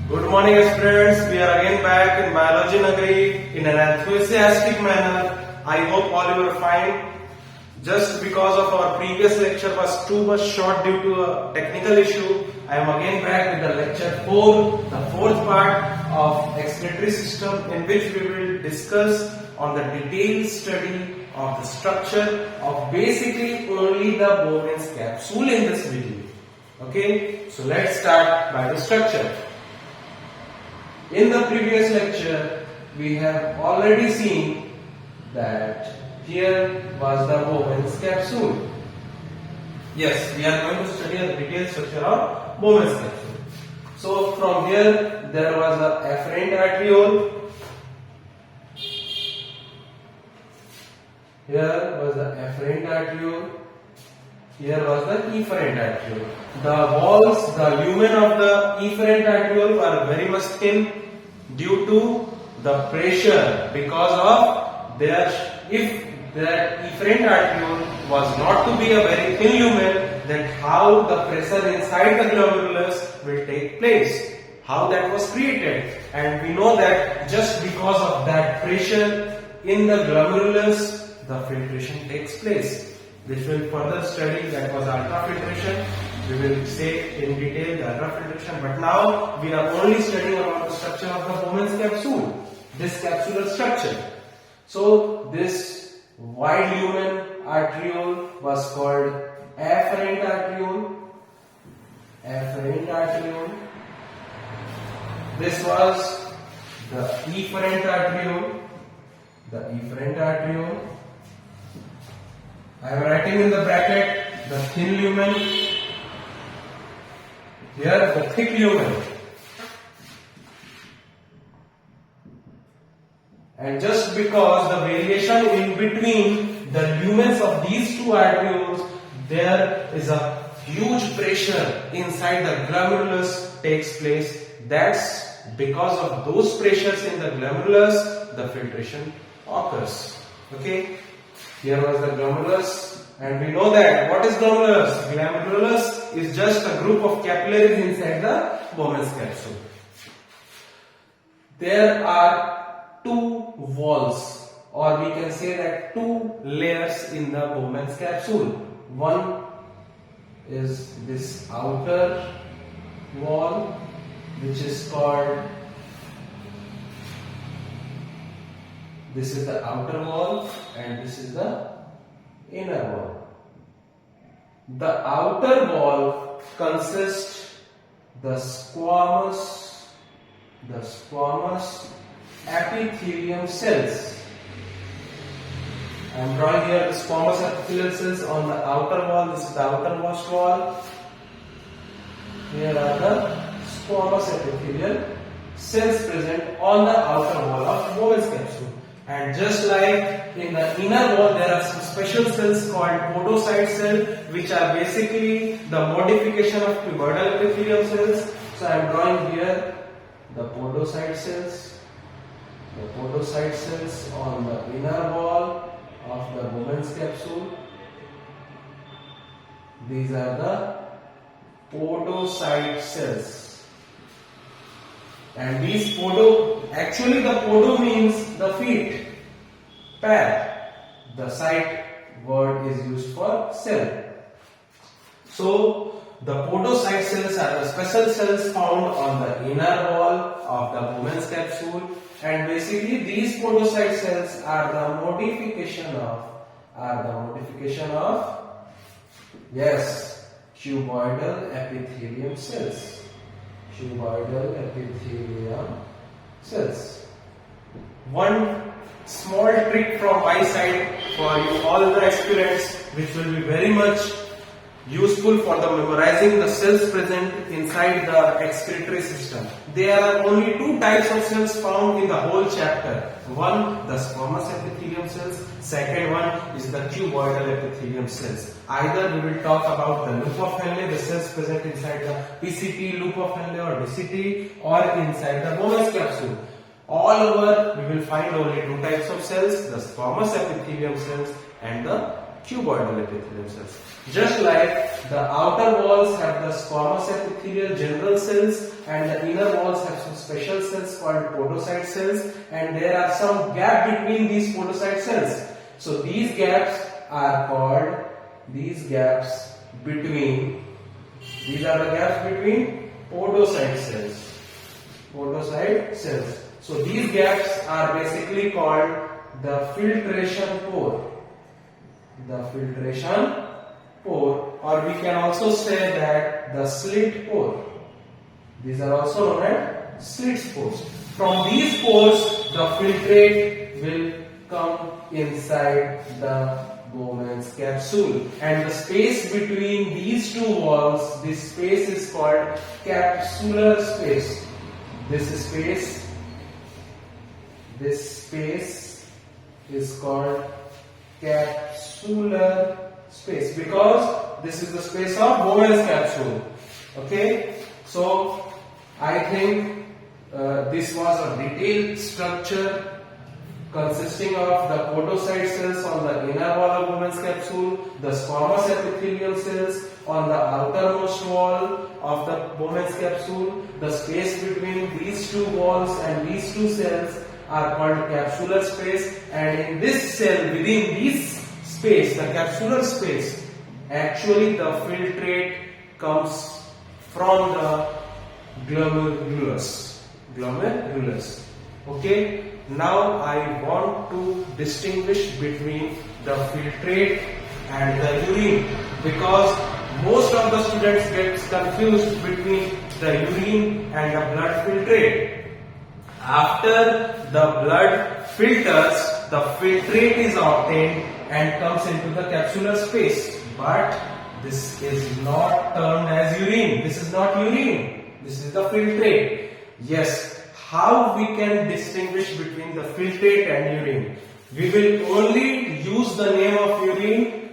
Good morning, students. We are again back in Biology Nagari in an enthusiastic manner. I hope all you are fine. Just because of our previous lecture was too much short due to a technical issue, I am again back with the lecture 4, the fourth part of excretory system, in which we will discuss on the detailed study of the structure of basically only the Bowman's capsule in this video. Okay, so let's start by the structure. In the previous lecture, we have already seen that here was the Bowman's capsule. Yes, we are going to study the detailed structure of Bowman's capsule. So from here, there was a afferent arteriole. Here was the afferent arteriole. Here was the efferent arteriole. The walls, the lumen of the efferent arteriole are very much thin due to the pressure, because of if that efferent arteriole was not to be a very thin lumen, then how the pressure inside the glomerulus will take place, how that was created. And we know that just because of that pressure in the glomerulus, the filtration takes place. This will further study, that was ultrafiltration. We will say in detail the ultrafiltration, but now we are only studying about the structure of the Bowman's capsule, this capsular structure. So this wide lumen arteriole was called afferent arteriole. Afferent arteriole. This was the efferent arteriole. The efferent arteriole. I am writing in the bracket the thin lumen. Here the thick lumen. And just because the variation in between the lumens of these two arterioles, there is a huge pressure inside the glomerulus takes place. That's because of those pressures in the glomerulus, the filtration occurs. Okay. Here was the glomerulus, and we know that what is glomerulus? Glomerulus is just a group of capillaries inside the Bowman's capsule. There are two walls, or we can say that two layers in the Bowman's capsule. One is this outer wall, which is called, this is the outer wall and this is the inner wall. The outer wall consists the squamous epithelium cells. I am drawing here the squamous epithelial cells on the outer wall. This is the outermost wall. Here are the squamous epithelial cells present on the outer wall of Bowman's capsule. And just like in the inner wall, there are some special cells called podocyte cell, which are basically the modification of cuboidal epithelium cells. So I am drawing here the podocyte cells. The podocyte cells on the inner wall of the Bowman's capsule. These are the podocyte cells. And these actually the podo means the feet, pair. The site word is used for cell. So the podocyte cells are the special cells found on the inner wall of the Bowman's capsule, and basically these podocyte cells are the modification of cuboidal epithelium cells. Cuboidal epithelium cells. One small trick from my side for you all the aspirants, which will be very much useful for the memorizing the cells present inside the excretory system. There are only two types of cells found in the whole chapter. One, the squamous epithelium cells. Second one is the cuboidal epithelium cells. Either we will talk about the loop of Henle, the cells present inside the PCT loop of Henle or DCT, or inside the Bowman's capsule. All over we will find only two types of cells, the squamous epithelium cells and the cuboidal epithelial cells. Just like the outer walls have the squamous epithelial general cells and the inner walls have some special cells called podocyte cells, and there are some gap between these podocyte cells. So these gaps are called, these are the gaps between podocyte cells. Podocyte cells. So these gaps are basically called the filtration pore. The filtration pore, or we can also say that the slit pore. These are also known as slit pores. From these pores, the filtrate will come inside the Bowman's capsule, and the space between these two walls, this space is called capsular space. This space is called capsular space because this is the space of Bowman's capsule. Okay, so I think this was a detailed structure consisting of the podocyte cells on the inner wall of Bowman's capsule, the squamous epithelial cells on the outermost wall of the Bowman's capsule. The space between these two walls and these two cells are called capsular space, and in this cell, within this space, the capsular space, actually the filtrate comes from the glomerulus. Okay, now I want to distinguish between the filtrate and the urine, because most of the students get confused between the urine and the blood filtrate. After the blood filters, the filtrate is obtained and comes into the capsular space, but this is not termed as urine. This is not urine. This is the filtrate. Yes, how we can distinguish between the filtrate and urine? We will only use the name of urine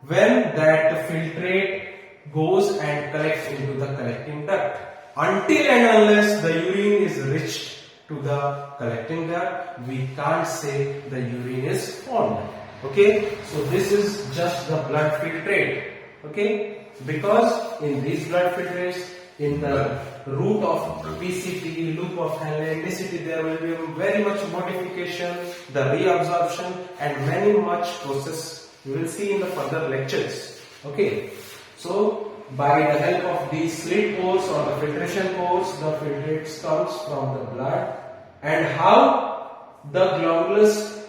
when that filtrate goes and collects into the collecting duct. Until and unless the urine is reached to the collecting duct, we can't say the urine is formed. Okay, so this is just the blood filtrate. Okay, because in these blood filtrates, in the route of PCT, loop of Henle, DCT, there will be very much modification, the reabsorption, and many much process we will see in the further lectures. Okay, so by the help of these slit pores or the filtration pores, the filtrate comes from the blood, and how the glomerulus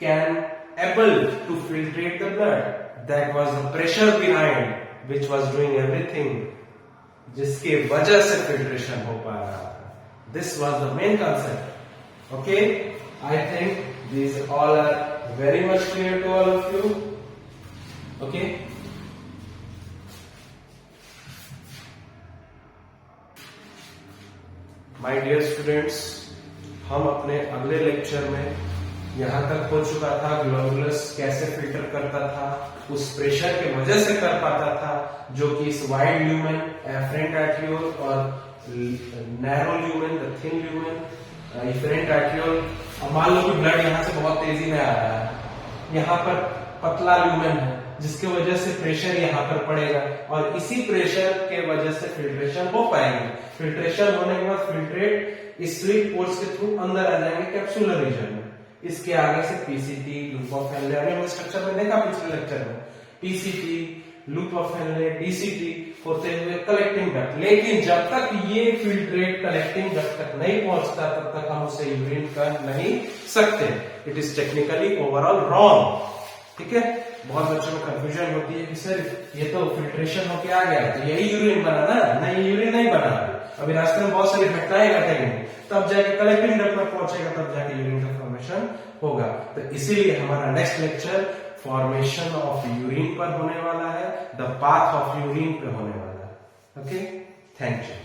can able to filtrate the blood. That was the pressure behind which was doing everything, जिसके वजह से filtration हो पा रहा था. This was the main concept. Okay, I think these all are very much clear to all of you. Okay. My dear students, हम अपने अगले लेक्चर में यहाँ तक हो चुका था ग्लोमेरुलस कैसे फिल्टर करता था, उस प्रेशर के वजह से कर पाता था, जो कि इस वाइड ल्यूमेन, एफरेंट आर्ट्रियोल और narrow lumen, the thin lumen, efferent arteriole. अब मान लो कि ब्लड यहाँ से बहुत तेजी में आ रहा है, यहाँ पर पतला ल्यूमेन है, जिसके वजह से प्रेशर यहाँ पर पड़ेगा और इसी प्रेशर के वजह से फिल्ट्रेशन हो पाएंगे. फिल्ट्रेशन होने के बाद फिल्ट्रेट इस स्लिट पोर्स के थ्रू अंदर आ जाएंगे कैप्सुलर रीजन में. इसके आगे से पीसीटी, लूप ऑफ हेनले, हमने स्ट्रक्चर में देखा पिछले लेक्चर में, PCT, loop of Henle, DCT होते हुए कलेक्टिंग डक्ट. लेकिन जब तक ये फिल्ट्रेट कलेक्टिंग डक्ट तक नहीं पहुंचता, तब तक हम उसे यूरिन कर नहीं सकते. It is technically overall wrong. ठीक है, बहुत बच्चों में कंफ्यूजन होती है कि सर ये तो फिल्ट्रेशन होके आ गया तो यही यूरिन बना ना. नहीं, यूरिन नहीं बना. अभी रास्ते में बहुत सारी घटनाएं घटेंगी, तब जाके कलेक्टिंग डक्ट में पहुंचेगा, तब जाके यूरिन का फॉर्मेशन होगा. तो इसीलिए हमारा next lecture formation of urine पर होने वाला है, द पाथ ऑफ यूरिन पे होने वाला है. Okay, thank you.